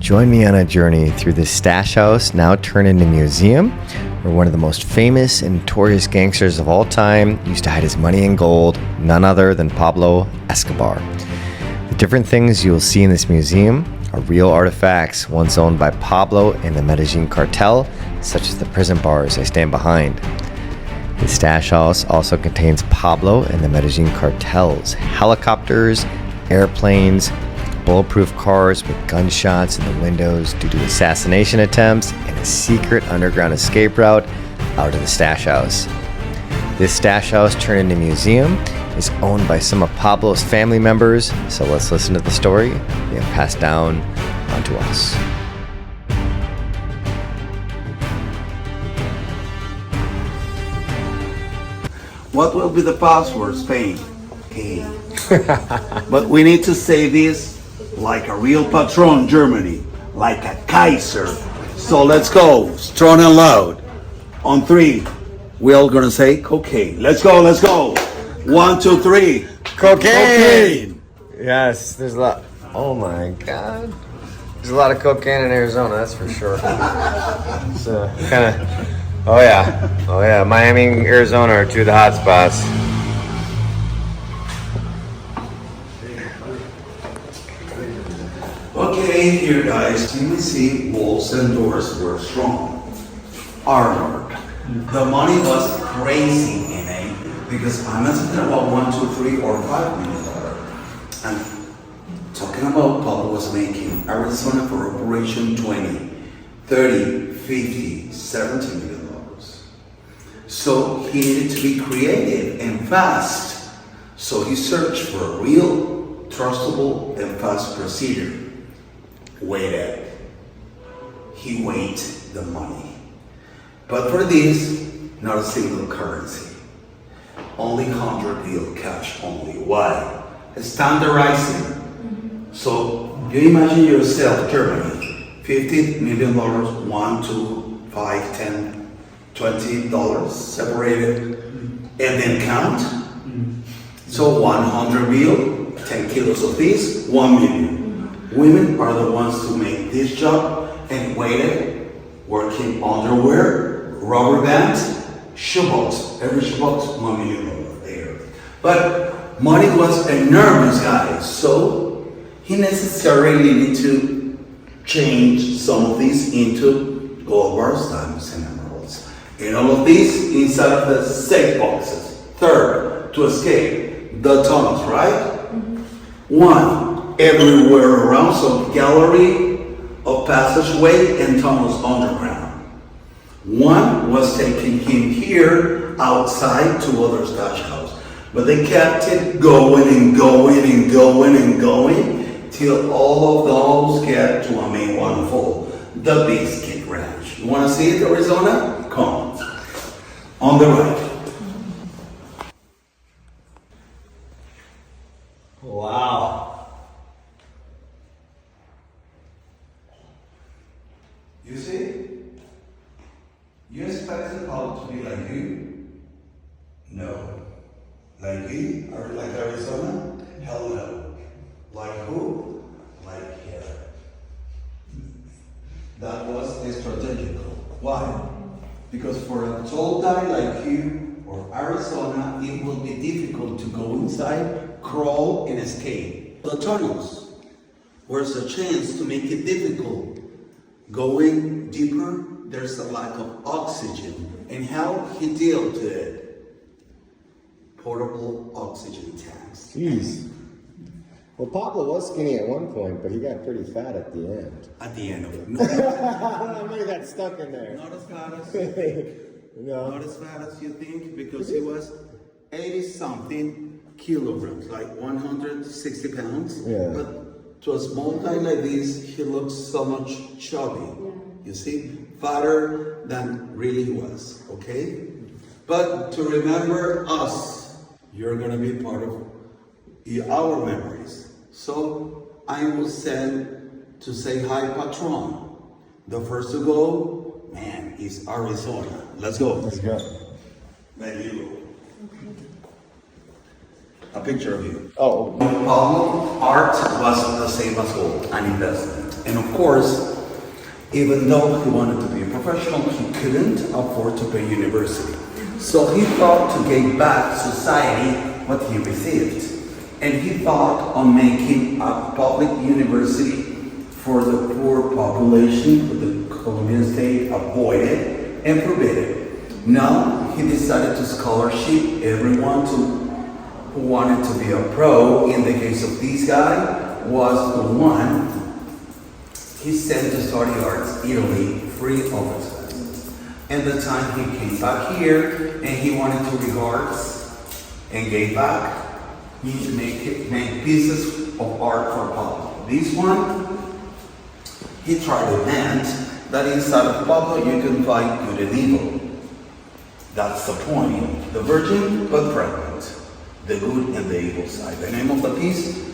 Join me on a journey through this stash house, now turned into a museum, where one of the most famous and notorious gangsters of all time used to hide his money and gold, none other than Pablo Escobar. The different things you will see in this museum are real artifacts once owned by Pablo and the Medellin cartel, such as the prison bars I stand behind. The stash house also contains Pablo and the Medellin cartel's helicopters, airplanes, bulletproof cars with gunshots in the windows due to assassination attempts, and a secret underground escape route out of the stash house. This stash house turned into a museum is owned by some of Pablo's family members, so let's listen to the story they have passed down onto us. What will be the password, Spain? Okay. But we need to say this like a real patron, Germany, like a Kaiser. So let's go, strong and loud. On three, we're all gonna say cocaine. Let's go, let's go. 1, 2, 3. Cocaine! Yes, there's a lot. Oh my God. There's a lot of cocaine in Arizona, that's for sure. It's kind of. Oh yeah, Miami and Arizona are two of the hot spots. Okay, here guys, you can see walls and doors were strong. Armored. The money was crazy in it because I'm not talking about 1, 2, 3, or $5 million. I'm talking about Pablo was making Arizona for Operation 20, 30, 50, 70 million. So he needed to be creative and fast. So he searched for a real, trustable, and fast procedure. Waited. He weighed the money. But for this, not a single currency. Only 100 bill cash only. Why? Standardizing. So you imagine yourself, Germany, $50 million, 1, 2, 5, 10, $20 separated, and then count. So 100 bill, 10 kilos of this, 1 million. Women are the ones who make this job and waited, working underwear, rubber bands, shoebox. Every shoebox, $1 million there. But money was enormous, guys. So he necessarily needed to change some of these into gold bars, diamonds, and emeralds. And all of these inside of the safe boxes. Third, to escape the tunnels, right? One, everywhere around, so gallery of passageway and tunnels underground. One was taking him here outside to other stash house. But they kept it going and going and going and going till all of those get to a main one full. The Biscuit Ranch. You want to see it, Arizona? Come on the right. Wow. You see? You expected Pablo to be like you? No. Like you? Or like Arizona? Hell no. Like who? Like here. That was strategical. Why? Because for a tall guy like you or Arizona, it will be difficult to go inside, crawl, and escape. The tunnels, where's a chance to make it difficult. Going deeper, there's a lack of oxygen. And how he dealt with it? Portable oxygen tanks. Jeez. Well, Pablo was skinny at one point, but he got pretty fat at the end. At the end of it. I might have got stuck in there. Not as fat as you think. No. Not as fat as you think, because he was 80-something kilograms, like 160 pounds. Yeah. But to a small guy like this, he looks so much chubby. You see? Fatter than really he was, okay? But to remember us, you're gonna be part of our memories. So I will send to say hi, Patron. The first to go, man, is Arizona. Let's go. Let's go. There you go. A picture of you. Oh. Pablo, art was the same as gold, an investment. And of course, even though he wanted to be a professional, he couldn't afford to pay university. So he thought to give back society what he received. And he thought on making a public university for the poor population, but the Colombian state avoided and forbidden. Now he decided to scholarship everyone who wanted to be a pro. In the case of this guy, was the one he sent to study arts Italy free of expenses. And the time he came back here and he wanted to regards and gave back, he made pieces of art for Pablo. This one, he tried to demand that inside of Pablo you can find good and evil. That's the point. The virgin but pregnant. The good and the evil side. The name of the piece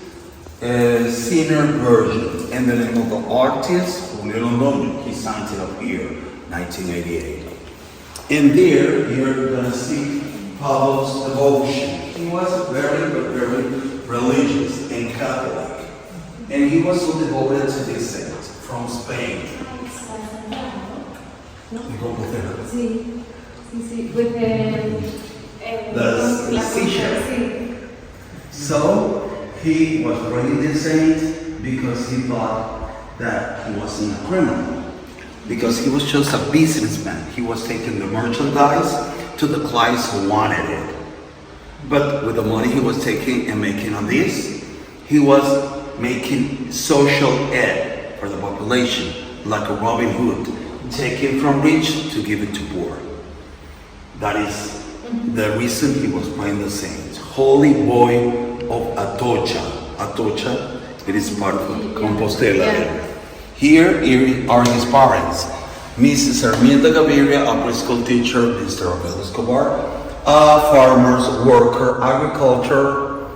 is Sinner Virgin. And the name of the artist, Julio Londoño. He signed it up here, 1988. And there, you're gonna see Pablo's devotion. He was very religious and Catholic. And he was so devoted to this saint from Spain. You go with her. Sí, with The seashell. So he was praying this saint because he thought that he wasn't a criminal. Because he was just a businessman. He was taking the merchandise to the clients who wanted it. But with the money he was taking and making on this, he was making social aid for the population, like a Robin Hood, taking from rich to give it to poor. That is the reason he was praying the saints. Holy Boy of Atocha. Atocha, it is part of Compostela. Yeah. Here are his parents. Mrs. Herminda Gaviria, a preschool teacher, Mr. Pablo Escobar, farmers, worker, agriculture,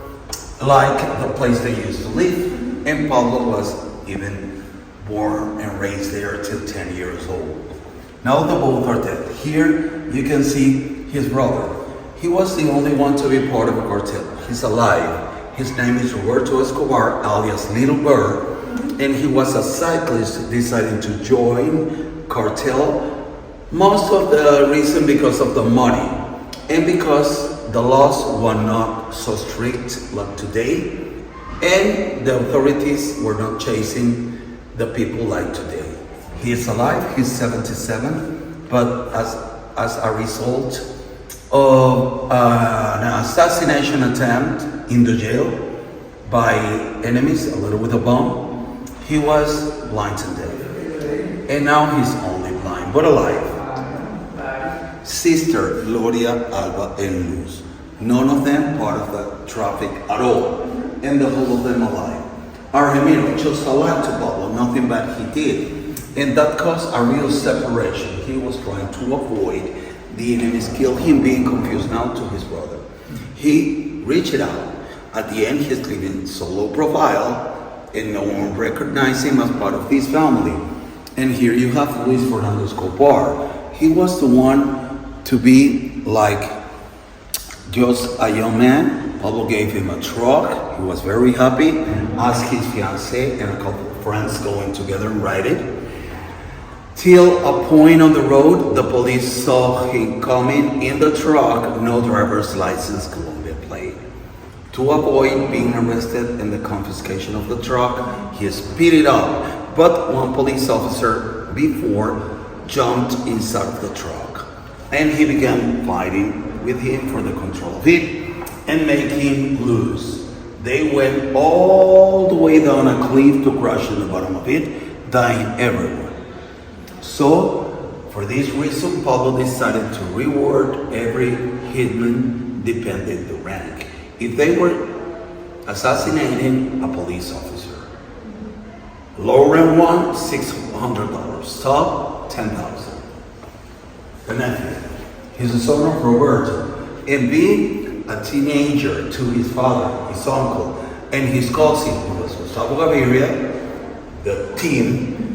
like the place they used to live. And Pablo was even born and raised there till 10 years old. Now the both are dead. Here you can see his brother. He was the only one to be part of a cartel. He's alive. His name is Roberto Escobar, alias Little Bird. And he was a cyclist deciding to join cartel. Most of the reason because of the money and because the laws were not so strict like today, and the authorities were not chasing the people like today. He is alive, he's 77, but as a result of an assassination attempt in the jail by enemies, a little with a bomb, he was blind and deaf. And now he's only blind, but alive. Sister Gloria, Alba, and Luz. None of them part of the traffic at all. And the whole of them alive. Argemiro just alive to Pablo, nothing bad he did. And that caused a real separation. He was trying to avoid the enemies kill him, being confused now to his brother. He reached out. At the end, he's living solo profile, and no one recognized him as part of this family. And here you have Luis Fernando Escobar. He was the one to be like just a young man. Pablo gave him a truck. He was very happy. Asked his fiancée and a couple of friends going together and ride it. Till a point on the road, the police saw him coming in the truck, no driver's license, Colombia plate. To avoid being arrested and the confiscation of the truck, he speeded up, but one police officer before jumped inside of the truck, and he began fighting with him for the control of it and make him lose. They went all the way down a cliff to crash in the bottom of it, dying everyone. So, for this reason, Pablo decided to reward every hitman depending the rank. If they were assassinating a police officer, low rank one, $600. Top, $10,000. The nephew, he's the son of Roberto, and being a teenager to his father, his uncle, and his cousin, who was Gustavo Gaviria,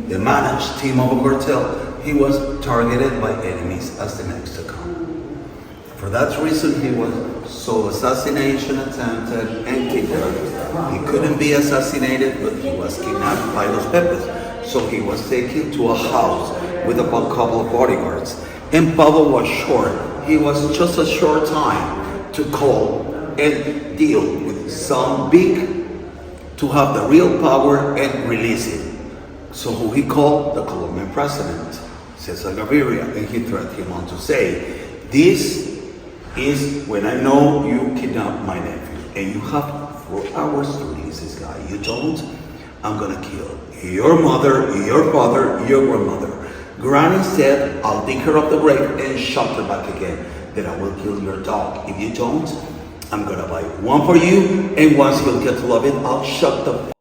the managed team of a cartel, he was targeted by enemies as the next to come. For that reason, he was assassination attempted and kidnapped. He couldn't be assassinated, but he was kidnapped by Los Pepes. So he was taken to a house with a couple of bodyguards. And Pablo was short. He was just a short time to call and deal with some big to have the real power and release it. So who he called the Colombian president, Cesar Gaviria, and he threatened him on to say, this is when I know you kidnapped my nephew and you have 4 hours to release this guy. You don't, I'm gonna kill your mother, your father, your grandmother. Granny said, I'll dig her up the grave and shot her back again. Then I will kill your dog. If you don't, I'm gonna buy one for you, and once he'll get to love it, I'll shut the f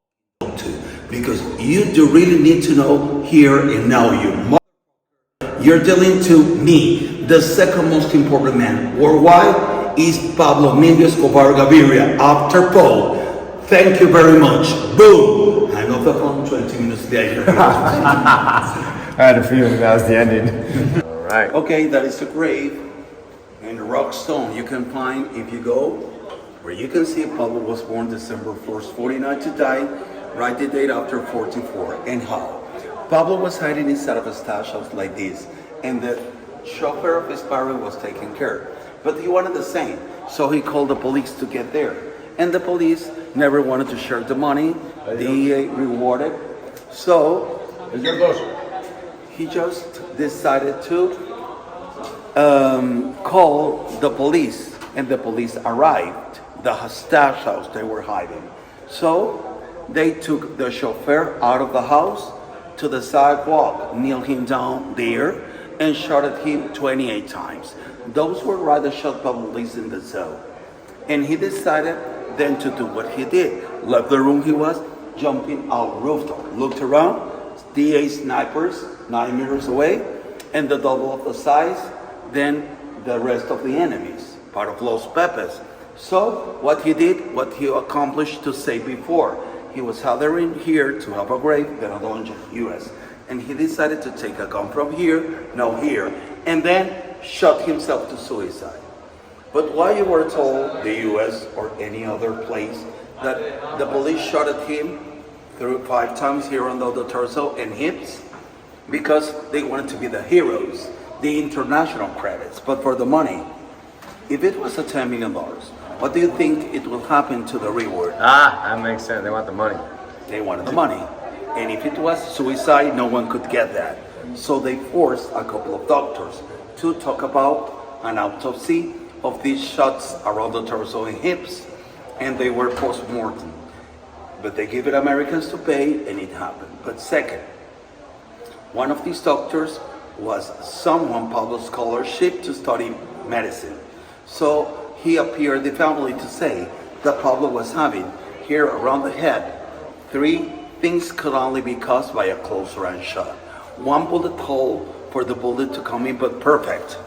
up too. Because you do really need to know here and now, you're dealing to me. The second most important man worldwide is Pablo Escobar Gaviria, after Paul. Thank you very much. Boom! Hang up the phone 20 minutes later. I had a feeling that was the ending. All right. Okay, that is the grave and the rock stone you can find if you go, where you can see Pablo was born December 1st, 49 to die, write the date after 44, and how. Pablo was hiding inside of a stash house like this, and the chauffeur of his barrio was taking care. But he wanted the same, so he called the police to get there. And the police never wanted to share the money, the rewarded. So he just decided to call the police, and the police arrived, the stash house they were hiding. So they took the chauffeur out of the house to the sidewalk, kneeled him down there, and shot at him 28 times. Those were rather shot by police in the zone. And he decided then to do what he did. Left the room he was, jumping out rooftop, looked around, DA snipers 9 meters away, and the double of the size, then the rest of the enemies, part of Los Pepes. So what he did, what he accomplished to say before, he was gathering here to have a grave, Maradona, US. And he decided to take a gun from here, now here, and then shot himself to suicide. But why you were told, the US or any other place, that the police shot at him through 5 times here on the torso and hips? Because they wanted to be the heroes, the international credits, but for the money. If it was a $10 million, what do you think it will happen to the reward? That makes sense. They want the money. They wanted the money. And if it was suicide, no one could get that. So they forced a couple of doctors to talk about an autopsy of these shots around the torso and hips, and they were post-mortem. But they gave it Americans to pay, and it happened. But second, one of these doctors was someone Pablo's scholarship to study medicine. So he appeared the family to say that Pablo was having here around the head 3 things could only be caused by a close range shot. 1 bullet hole for the bullet to come in, but perfect.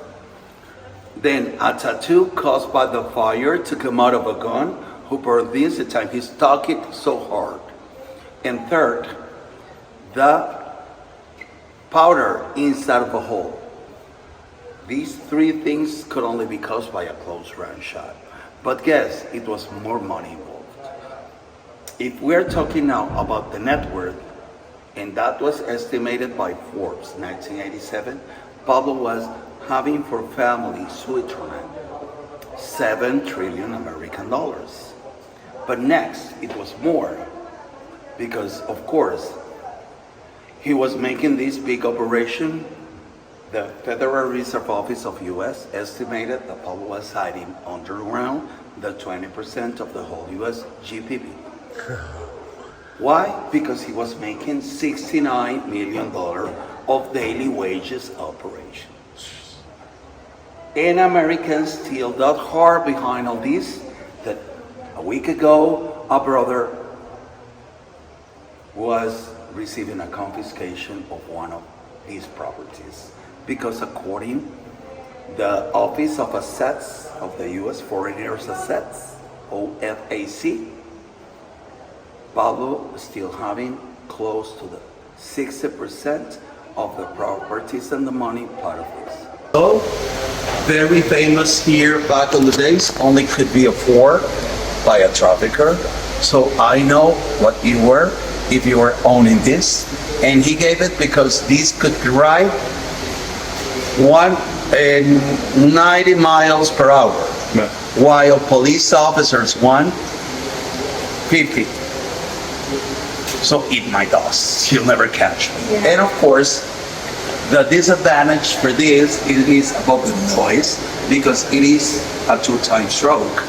Then a tattoo caused by the fire to come out of a gun, who burned this the time he stuck it so hard. And third, the powder inside of a hole. These 3 things could only be caused by a close range shot. But guess, it was more money involved. If we're talking now about the net worth, and that was estimated by Forbes 1987, Pablo was having for family Switzerland 7 trillion American dollars. But next, it was more, because of course, he was making this big operation. The Federal Reserve Office of US estimated that Pablo was hiding underground the 20% of the whole US GDP. Why? Because he was making $69 million of daily wages operation. And Americans still that hard behind all this, that a week ago, a brother was receiving a confiscation of one of his properties. Because according the Office of Assets of the U.S. Foreigners Assets, OFAC, Pablo still having close to the 60% of the properties and the money part of this. So, very famous here back in the days, only could be afforded by a trafficker. So I know what you were if you were owning this. And he gave it because these could drive 90 miles per hour, while police officers 50. So eat my dust, you'll never catch me. Yeah. And of course, the disadvantage for this is above the noise because it is a 2-time stroke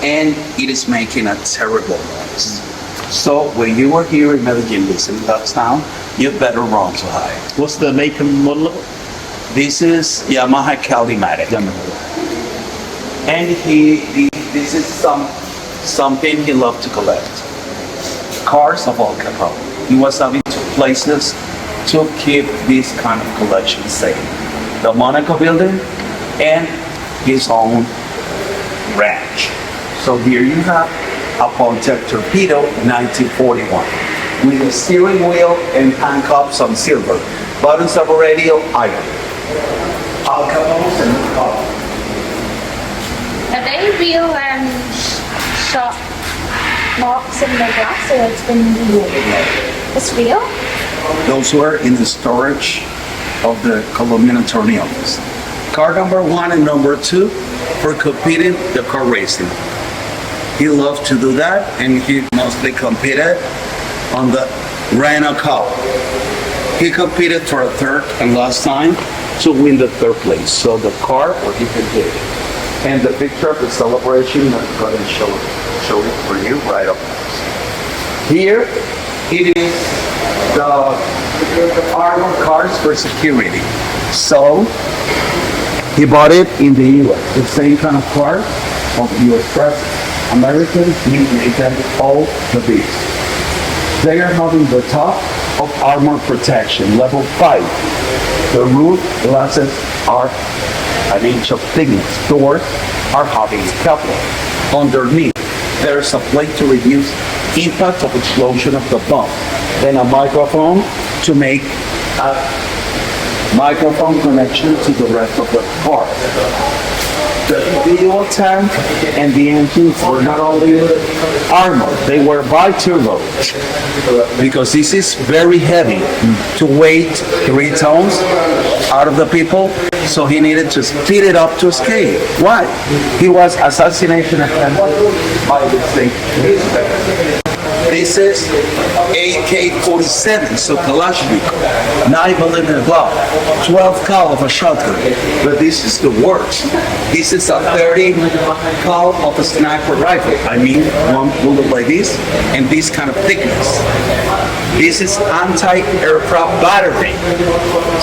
and it is making a terrible noise. So when you are here in Medellin listening to that sound, you better run to hide. What's the make and model of it? This is Yamaha Caldimatic. And this is something he loved to collect. Cars of all capo. He was having 2 places to keep this kind of collection safe. The Monaco building and his own ranch. So here you have a Pontiac Torpedo 1941 with a steering wheel and handcuffs on silver. Buttons of a radio, iron. Al Capone's and color. Are they real shot marks in the glass, or it's been it's real? Those were in the storage of the Colombian Attorney Office. Car number 1 and number 2 for competing the car racing. He loved to do that, and he mostly competed on the Renault Cup. He competed for a 3rd and last time to win the 3rd place. So the car where he competed. And the picture of the celebration, I'm going to show it for you right up. Here, it is the armored cars for security. So, he bought it in the U.S. The same kind of car of U.S. president. Americans, he made them all the beast. They are having the top of armor protection, level 5. The roof glasses are an inch of thickness. Doors are having Kevlar. Underneath, there's a plate to reduce impact of explosion of the bomb. Then a microphone to make a microphone connection to the rest of the car. The fuel tank and the engines were not only armored, they were bi-turbo because this is very heavy to weight 3 tons out of the people, so he needed to speed it up to escape. Why? He was assassination attempted by the state. This is AK-47, so Kalashnikov, 9mm Glock, 12 cal of a shotgun. But this is the worst. This is a 30 cal of a sniper rifle. I mean, one bullet like this, and this kind of thickness. This is anti-aircraft battery.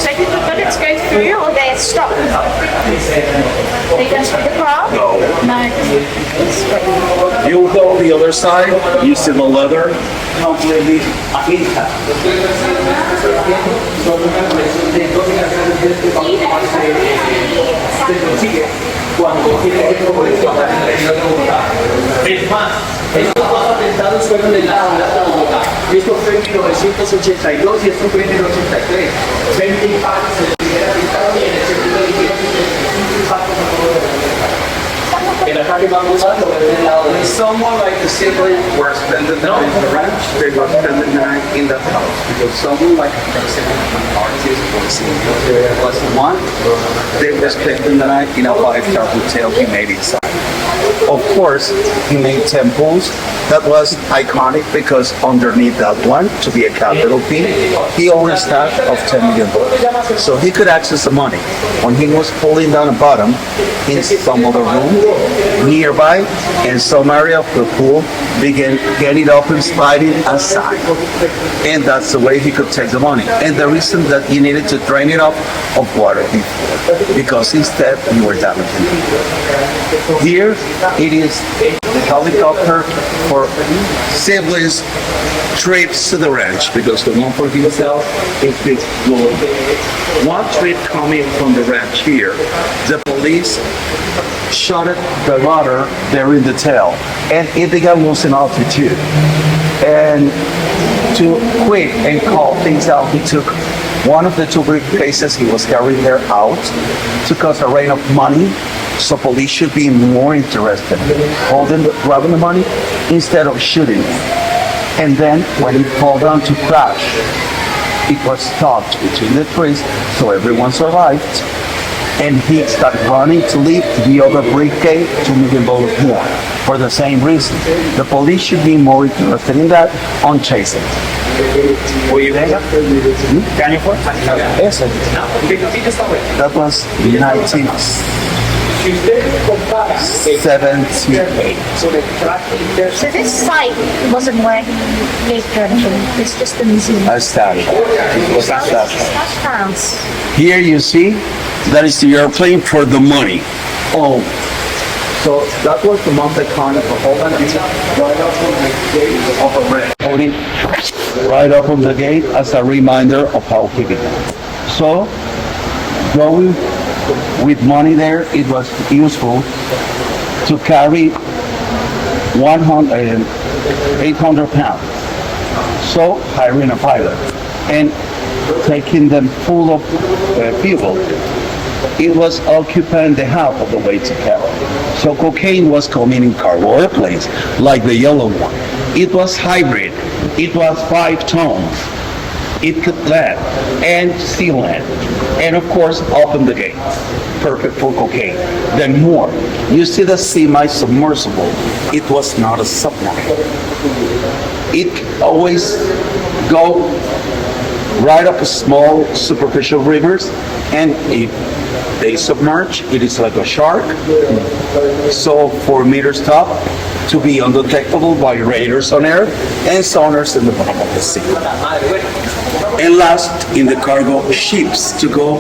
So did the bullets go through, or they stop? They go through the car? No. No. You go the other side, you see the leather completely intact. Es más, estos 2 atentados fueron en la ciudad de Bogotá. Esto fue en 1982 y esto fue en el 83. 20 impactos en el primer atentado y en el segundo dijeron que 25 impactos a todo el El ataque más brutal lo ven del lado de Someone like the siblings were spending the night in the ranch, they were spending the night in the house. Because someone like the president of an artist or senior was the one, they were spending the night in a 5-star hotel he made inside. Of course, he made temples. That was iconic because underneath that one, to be a capital P, he owned a stash of $10 million. So he could access the money. When he was pulling down the bottom, in some other room nearby, and some area of the pool began getting up and sliding aside. And that's the way he could take the money. And the reason that he needed to drain it up of water before, because instead you were damaging it. Here it is the helicopter for siblings trips to the ranch, because the one for himself is this little. One trip coming from the ranch here, the police shot at the rudder there in the tail, and it began losing altitude. And to quit and call things out, he took one of the 2 briefcases he was carrying there out to cause a rain of money, so police should be more interested in grabbing the money instead of shooting it. And then when he fell down to crash, It was stopped between the trees, so everyone survived. And he started running to leave the other briefcase $2 million more for the same reason. The police should be more interested in that on chasing. Can you afford? Yes, that was 1978. So this site wasn't where they tradition. It's just the museum. I started. It was a stash. Stash house. Here you see, that is the airplane for the money. Oh, so that was the Monte Carlo for Holland. Right up on the gate of a red. Holding right up on the gate as a reminder of how he began. So, going with money there, it was useful to carry 800 pounds. So, hiring a pilot and taking them full of fuel. It was occupying the half of the way to carry. So cocaine was coming in cargo airplanes, like the yellow one. It was hybrid. It was 5 tons. It could land and still land. And of course, open the gate. Perfect for cocaine. Then more. You see the semi-submersible. It was not a submarine. It always go right up small superficial rivers, and if they submerge, it is like a shark. So 4 meters top, to be undetectable by radars on air and sonars in the bottom of the sea. And last, in the cargo ships, to go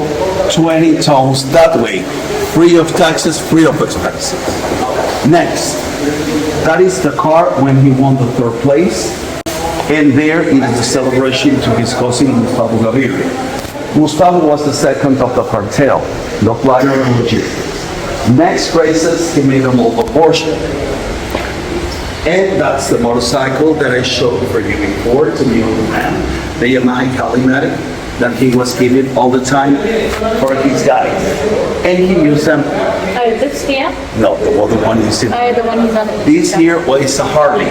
20 tons that way, free of taxes, free of expenses. Next, that is the car when he won the 3rd place. And there it is the celebration to his cousin Gustavo Gaviria. Gustavo was the 2nd of the cartel, the flyer and logistics. Next races, he made them all the Porsche. And that's the motorcycle that I showed for you before to the old man, the Yamaha Calumet that he was giving all the time for his guys. And he used them. Oh, this here? No, the other one is in. Oh, the one he's on. This here was a Harley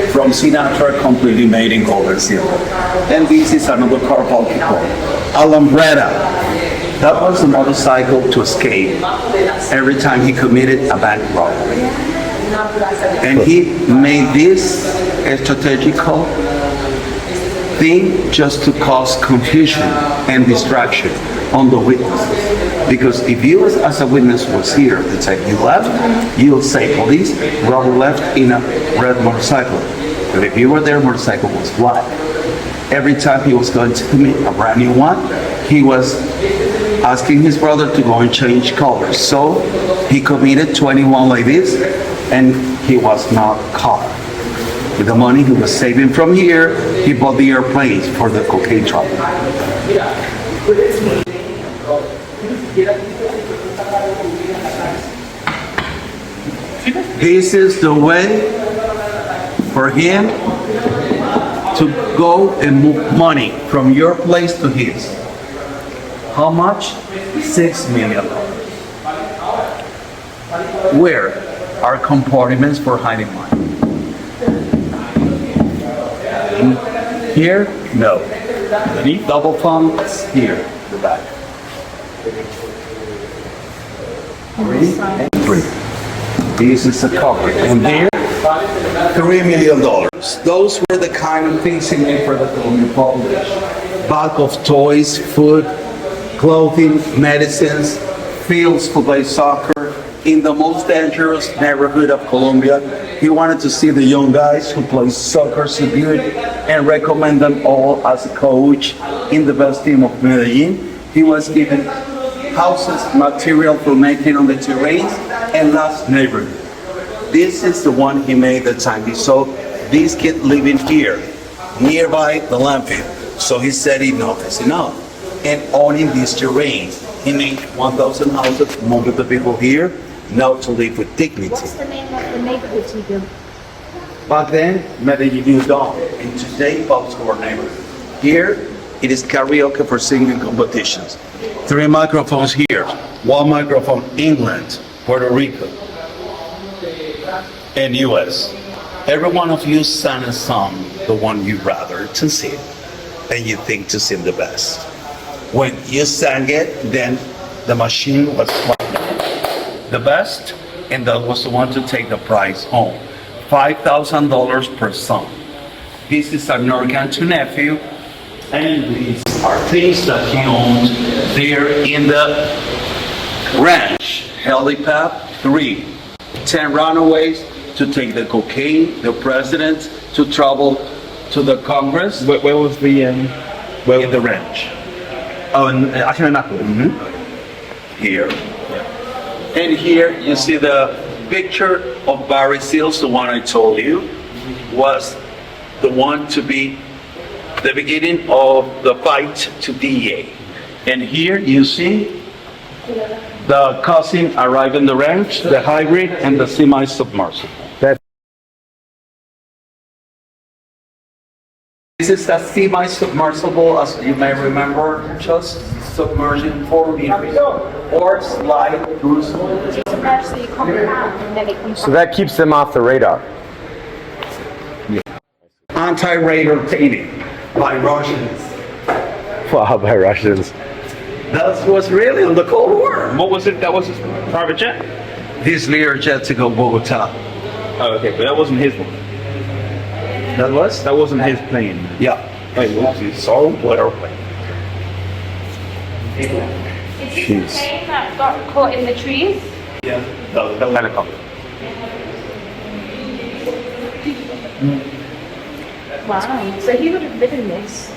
from Sinatra, completely made in gold and silver. And this is another car bulky called Alhambra. That was the motorcycle to escape every time he committed a bank robbery. And he made this a strategical thing just to cause confusion and distraction on the witnesses. Because if you as a witness was here the time you left, you'll say police, robber left in a red motorcycle. But if you were there, motorcycle was black. Every time he was going to commit a brand new one, he was asking his brother to go and change colors. So he committed 21 like this, and he was not caught. With the money he was saving from here, he bought the airplanes for the cocaine traffic. This is the way for him to go and move money from your place to his. How much? $6 million. Where are compartments for hiding money? Here? No. Beneath double funds? Here, the back. 3. This is a cover. And there, $3 million. Those were the kind of things he made for the Colombian population. Bulk of toys, food, clothing, medicines, fields to play soccer. In the most dangerous neighborhood of Colombia, he wanted to see the young guys who play soccer so good and recommend them all as a coach in the best team of Medellin. He was given houses, material for making on the terrains, and last neighborhood. This is the one he made the time he saw these kids living here, nearby the landfill. So he said enough is enough. And owning these terrains, he made 1,000 houses, most of the people here, now to live with dignity. What's the name of the neighborhood you built? Back then, Medellin moved on, and today, Pablo Escobar neighborhood. Here, it is karaoke for singing competitions. 3 microphones here, 1 microphone England, Puerto Rico, and US. Every one of you sang a song, the one you rather to sing. and you think to sing the best. When you sang it, then the machine was the best, and that was the one to take the prize home. $5,000 per song. This is an organ to nephew, and these are things that he owned there in the ranch. Helipad 3, 10 runaways to take the cocaine, the president to travel to the Congress. Where was the In the ranch. Oh, in Achimanaku. Here. And here you see the picture of Barry Seals, the one I told you, was the one to be the beginning of the fight to DEA. And here you see the cousin arrive in the ranch, the hybrid and the semi-submersible. This is a semi-submersible, as you may remember, just submerging 4 meters or slide through. So you come down and then it comes So that keeps them off the radar. Anti-radar painting by Russians. Wow, by Russians. That was really in the Cold War. What was it? That was his private jet? This Learjet to go Bogota. Oh, okay, but that wasn't his one. That was? That wasn't his plane. Yeah. Wait, what was he? Saw what airplane? Is this the plane that got caught in the trees? Yeah. The helicopter. Wow. So he would have ridden this.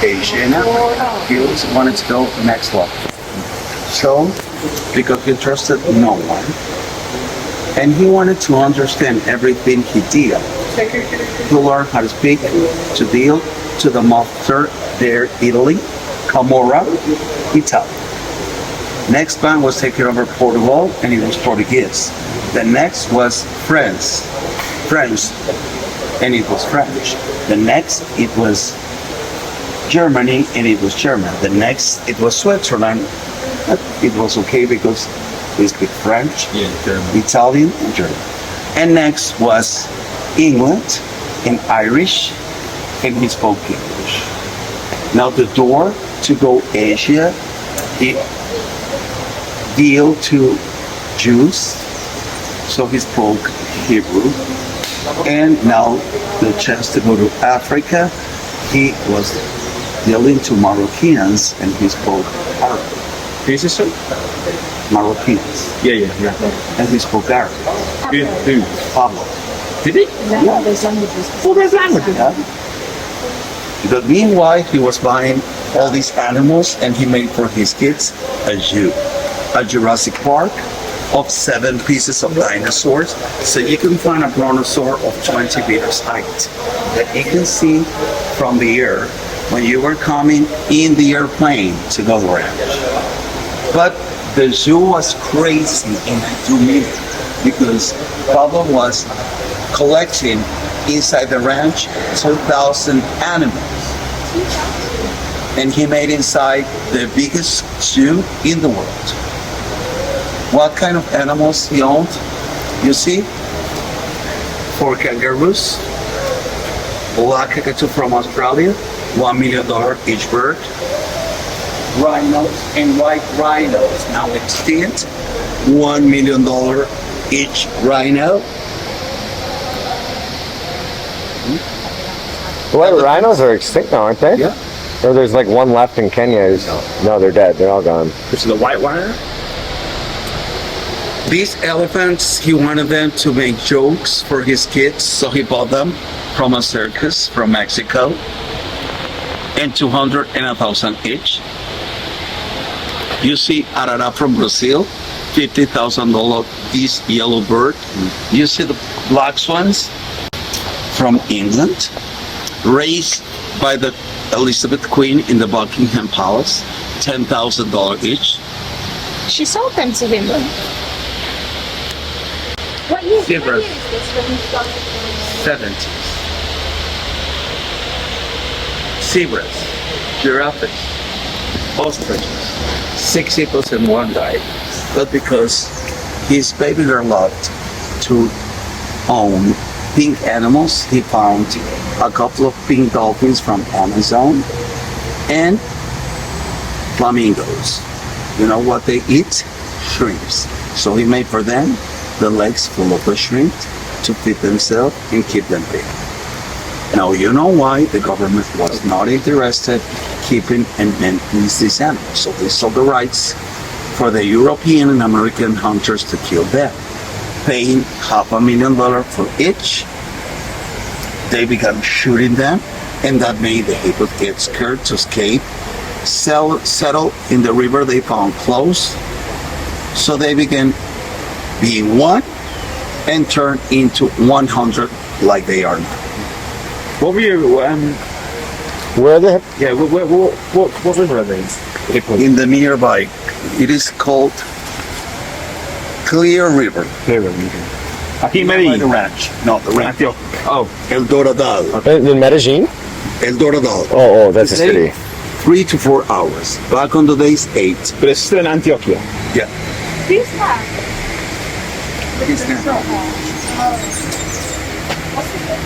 Asiana, he always wanted to go next level. So, because he trusted no one, and he wanted to understand everything he did. He learned how to speak, to deal, to the master there, Italy, Camorra, Italy. Next band was taking over Portugal, and it was Portuguese. The next was French, and it was French. The next, it was Germany, and it was German. The next, it was Switzerland. It was okay because we speak French, Italian, and German. And next was England and Irish, and he spoke English. Now the door to go Asia, it deal to Jews, so he spoke Hebrew. And now the chance to go to Africa, he was dealing to Moroccans, and he spoke Arabic. Is this so? Moroccans. Yeah. And he spoke Arabic. Who? Pablo. Did he? Yeah, there's languages. Oh, there's languages. Yeah. But meanwhile, he was buying all these animals, and he made for his kids a zoo, a Jurassic Park of 7 pieces of dinosaurs. So you can find a brontosaur of 20 meters height that you can see from the air when you were coming in the airplane to go ranch. But the zoo was crazy in a humidity because Pablo was collecting inside the ranch 2,000 animals. And he made inside the biggest zoo in the world. What kind of animals he owned? You see? 4 kangaroos, black cockatoo from Australia, $1 million each bird. Rhinos and white rhinos, now extinct, $1 million each rhino. Well, rhinos are extinct now, aren't they? Yeah. Or there's like one left in Kenya. No, they're dead. They're all gone. This is the white wire. These elephants, he wanted them to make jokes for his kids, so he bought them from a circus from Mexico, and 200 and 1,000 each. You see Arara from Brazil, $50,000 this yellow bird. You see the black swans from England, raised by the Elizabeth Queen in the Buckingham Palace, $10,000 each. She sold them to him. What year? Zebras. What year is this when he started? 70s. Zebras, giraffes, ostriches. 6 equals and 1 died. But because his baby girl loved to own pink animals, he found a couple of pink dolphins from Amazon and flamingos. You know what they eat? Shrimps. So he made for them the legs full of the shrimp to feed themselves and keep them big. Now you know why the government was not interested keeping and maintaining these animals. So they sold the rights for the European and American hunters to kill them, paying $500,000 for each. They began shooting them, and that made the hippos get scared to escape, settle in the river they found close. So they began being one and turned into 100 like they are now. What were you? Where are they? Yeah. What river are they? In the nearby, it is called Clear River. Aquí By Medellín. the ranch. No, the ranch. Oh, El Doradal. In Medellin? El Doradal. Oh, that's a city. 3 to 4 hours. Back on the days, 8. but it's still in Antioquia. Yeah. Who's that? It's now. What's the name?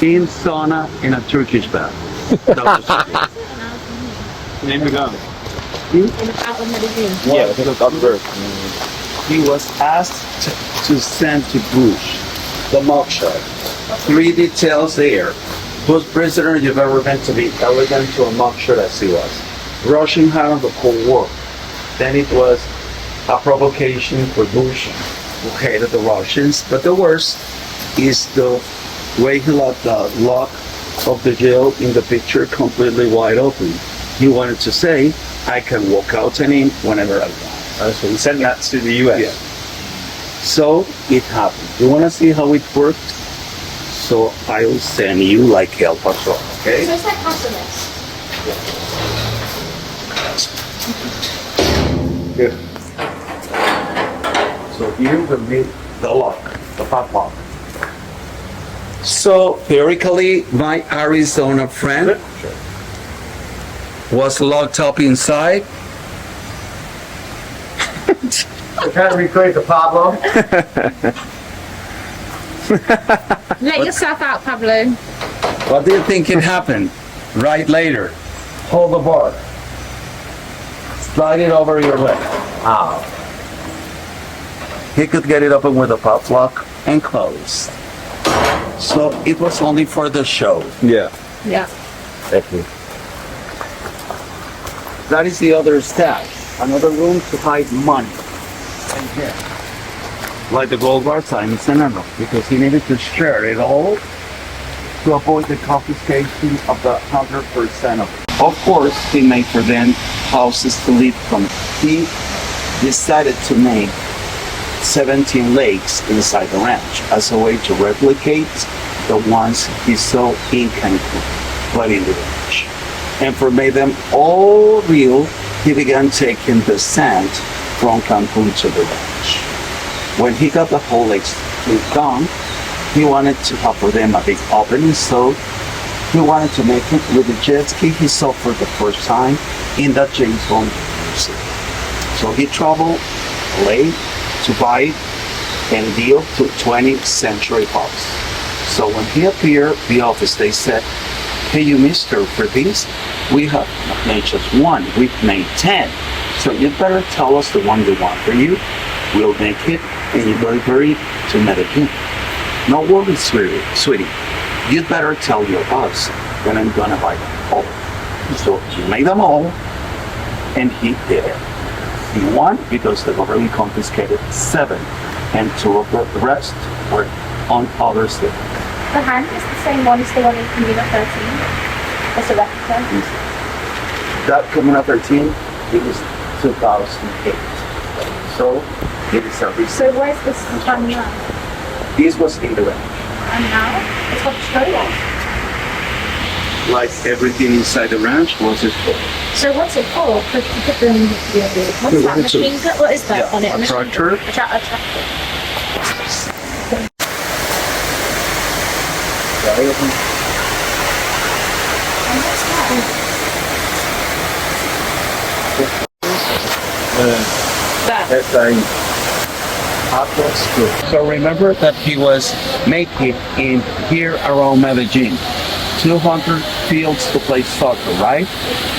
In sauna in a Turkish bath. Name the gun. Out of Medellin. Yeah, it's up there. He was asked to send to Bush the mugshot. 3 details there. Whose prisoner you've ever been to be elegant to a mugshot as he was. Rushing out of the Cold War. Then it was a provocation for Bush, who hated the Russians. But the worst is the way he left the lock of the jail in the picture completely wide open. He wanted to say, I can walk out and in whenever I want. So he sent that to the US. Yeah. So it happened. You want to see how it worked? So I'll send you like El Paso, okay? So it's like customers. Good. So here will be the lock, the padlock. So theoretically, my Arizona friend was locked up inside. We're trying to recreate the Pablo. Let yourself out, Pablo. What do you think can happen? Right later, hold the bar, slide it over your leg. Ow. He could get it open with a padlock and close. So it was only for the show. Yeah. Yeah. Thank you. That is the other stash. Another room to hide money. And here. Like the gold bar sign in Senado, because he needed to share it all to avoid the confiscation of the 100% of it. Of course, he made for them houses to live from. He decided to make 17 lakes inside the ranch as a way to replicate the ones he saw in Cancun, but in the ranch. And for make them all real, he began taking the sand from Cancun to the ranch. When he got the whole lakes done, he wanted to have for them a big opening, so he wanted to make it with the jet ski he saw for the first time in that James Bond music. So he traveled late to buy and deal to 20th century house. So when he appeared the office, they said, hey, you mister, for this, we have not made just one, we've made 10. So you better tell us the one we want for you. We'll make it and you deliver it to Medellin. No worries, sweetie. You'd better tell your boss when I'm gonna buy them all. So he made them all and he did it. He won because the government confiscated 7 and 2 of the rest were on other states. The hand is the same one as the one in Comuna 13. As a replica. That Comuna 13, it was 2008. So it is a recent. So where's this one now? This was in the range. And now it's got Australia. Like everything inside the ranch was it full. So what's it for? Because you put them. What's that machine? What is that on it? A tractor. A tractor. And what's that? That. So remember that he was making in here around Medellin 200 fields to play soccer, right?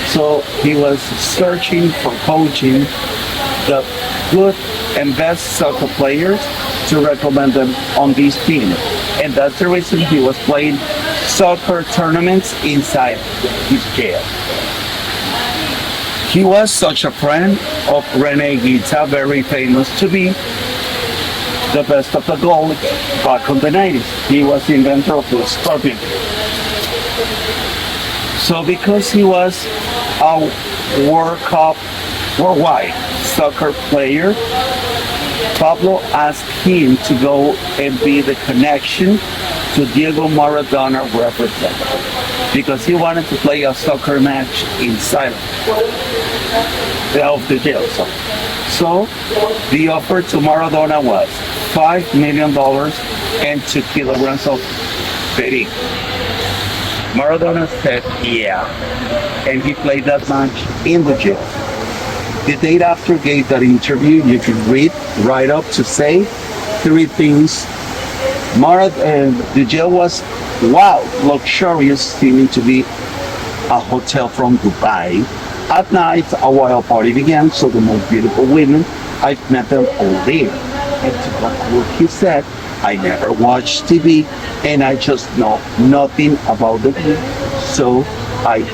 So he was searching for coaching the good and best soccer players to recommend them on this team. And that's the reason he was playing soccer tournaments inside his jail. He was such a friend of Rene Guita, very famous to be the best of the gold back in the 90s. He was the inventor of the scorpion. So because he was a World Cup worldwide soccer player, Pablo asked him to go and be the connection to Diego Maradona representative because he wanted to play a soccer match inside of the jail. So the offer to Maradona was $5 million and 2 kilograms of betting. Maradona said, yeah. And he played that match in the jail. The day after gave that interview, you can read right up to say 3 things. The jail was, wow, luxurious, seeming to be a hotel from Dubai. At night, a wild party began, so the most beautiful women, I've met them all there. And to conclude, he said, I never watched TV, and I just know nothing about the game, so I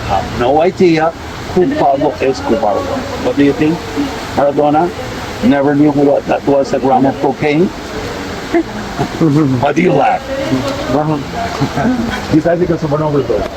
have no idea who Pablo Escobar was. What do you think? Maradona never knew what that was, a gram of cocaine? Why do you laugh? Quizás because of an overdose.